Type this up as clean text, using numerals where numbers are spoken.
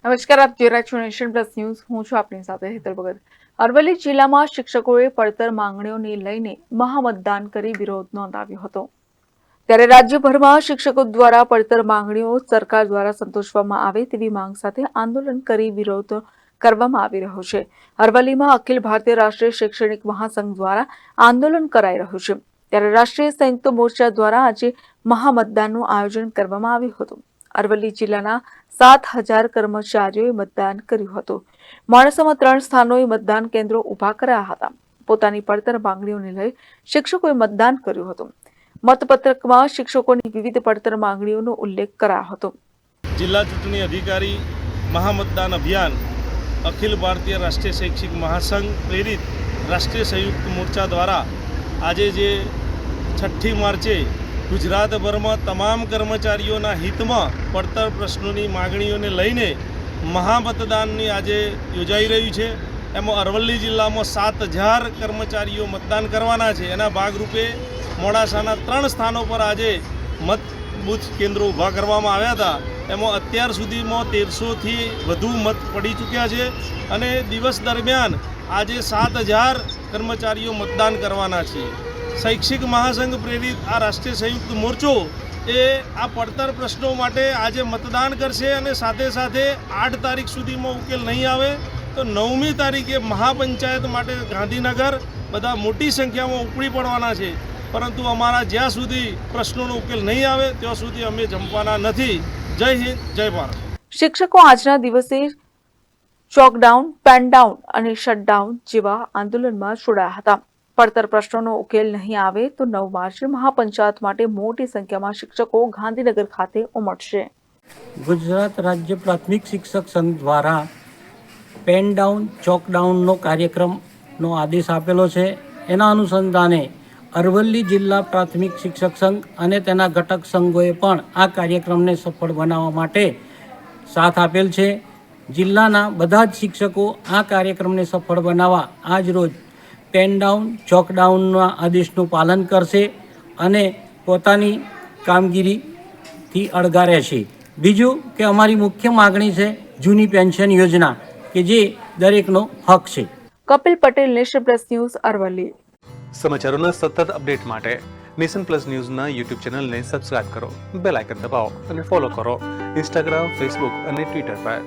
નમસ્કાર, આપ જોઈ રહ્યા છો નેશન પ્લસ ન્યૂઝ. હું છું આપની સાથે હેતલ ભગત. અરવલ્લી જિલ્લામાં શિક્ષકોએ પડતર માંગણીઓને લઈને મહામતદાન કરી વિરોધ નોંધાવ્યો હતો. ત્યારે રાજ્યભરમાં શિક્ષકો દ્વારા પડતર માંગણીઓ સરકાર દ્વારા સંતોષવામાં આવે તેવી માંગ સાથે આંદોલન કરી વિરોધ કરવામાં આવી રહ્યો છે. અરવલ્લીમાં અખિલ ભારતીય રાષ્ટ્રીય શૈક્ષણિક મહાસંઘ દ્વારા આંદોલન કરાઈ રહ્યું છે. ત્યારે રાષ્ટ્રીય સંયુક્ત મોરચા દ્વારા આજે મહામતદાનનું આયોજન કરવામાં આવ્યું હતું. અરવલ્લી જિલ્લાના 7,000 કર્મચારીઓએ મતદાન કર્યું હતું. માણસામાં 3 સ્થાનોએ મતદાન કેન્દ્રો ઉભા કરાયા હતા. પોતાની પડતર માંગણીઓને લઈ શિક્ષકોએ મતદાન કર્યું હતું. મતપત્રકમાં શિક્ષકોની વિવિધ પડતર માંગણીઓનો ઉલ્લેખ કરાયો હતો. જિલ્લા ચૂંટણી અધિકારી મહામતદાન અભિયાન અખિલ ભારતીય રાષ્ટ્રીય શૈક્ષિક મહાસંઘ પ્રેરિત રાષ્ટ્રીય સંયુક્ત મોરચા દ્વારા આજે જે 6ઠ્ઠી માર્ચે ગુજરાતભરમાં તમામ કર્મચારીઓના હિતમાં પડતર પ્રશ્નોની માગણીઓને લઈને મહામતદાનની આજે યોજાઈ રહ્યું છે. એમાં અરવલ્લી જિલ્લામાં 7,000 કર્મચારીઓ મતદાન કરવાના છે. એના ભાગરૂપે મોડાસાના 3 સ્થાનો પર આજે મત બૂથ કેન્દ્રો ઊભા કરવામાં આવ્યા હતા. એમાં અત્યાર સુધીમાં 1,300થી વધુ મત પડી ચૂક્યા છે અને દિવસ દરમિયાન આજે 7,000 કર્મચારીઓ મતદાન કરવાના છે. શૈક્ષિક મહાસંઘ પ્રેરિત આ રાષ્ટ્રીય સંયુક્ત મોરચો એ આ પડતર પ્રશ્નો માટે આજે મતદાન કરશે અને સાથે સાથે 8 તારીખ સુધીમાં ઉકેલ નહીં આવે તો 9મી તારીખે મહાપંચાયત માટે ગાંધીનગર બધા મોટી સંખ્યામાં ઉપડી પડવાના છે. પરંતુ અમારા જ્યાં સુધી પ્રશ્નોનો ઉકેલ નહીં આવે ત્યાં સુધી અમે જંપવાના નથી. જય હિન્દ, જય ભારત. શિક્ષકો આજના દિવસે ચોકડાઉન, પેનડાઉન અને શટડાઉન જેવા આંદોલનમાં જોડાયા હતા. પડતર પ્રશ્નોનો ઉકેલ નહીં આવે તો 9 માર્ચે મહાપંચાયત માટે મોટી સંખ્યામાં શિક્ષકો ગાંધીનગર ખાતે ઉમટશે. ગુજરાત રાજ્ય પ્રાથમિક શિક્ષક સંઘ દ્વારા પેનડાઉન, ચોકડાઉનનો કાર્યક્રમનો આદેશ આપેલો છે. એના અનુસંધાને અરવલ્લી જિલ્લા પ્રાથમિક શિક્ષક સંઘ અને તેના ઘટક સંઘોએ પણ આ કાર્યક્રમને સફળ બનાવવા માટે સાથ આપેલ છે. જિલ્લાના બધા જ શિક્ષકો આ કાર્યક્રમને સફળ બનાવવા આજ રોજ પેનડાઉન, ચોકડાઉનના આદેશનું પાલન કરશે અને પોતાની કામગીરીથી અળગા રહેશે. બીજું કે અમારી મુખ્ય માગણી છે જૂની પેન્શન યોજના કે જે દરેકનો હક છે. Kapil Patel, nation plus news, Aravalli. સમાચારોના સતત અપડેટ માટે નેશન પ્લસ ન્યૂઝના યુટ્યુબ ચેનલને સબસ્ક્રાઇબ કરો, બેલ આઇકન દબાવો અને ફોલો કરો ઇન્સ્ટાગ્રામ, ફેસબુક અને ટ્વિટર પર.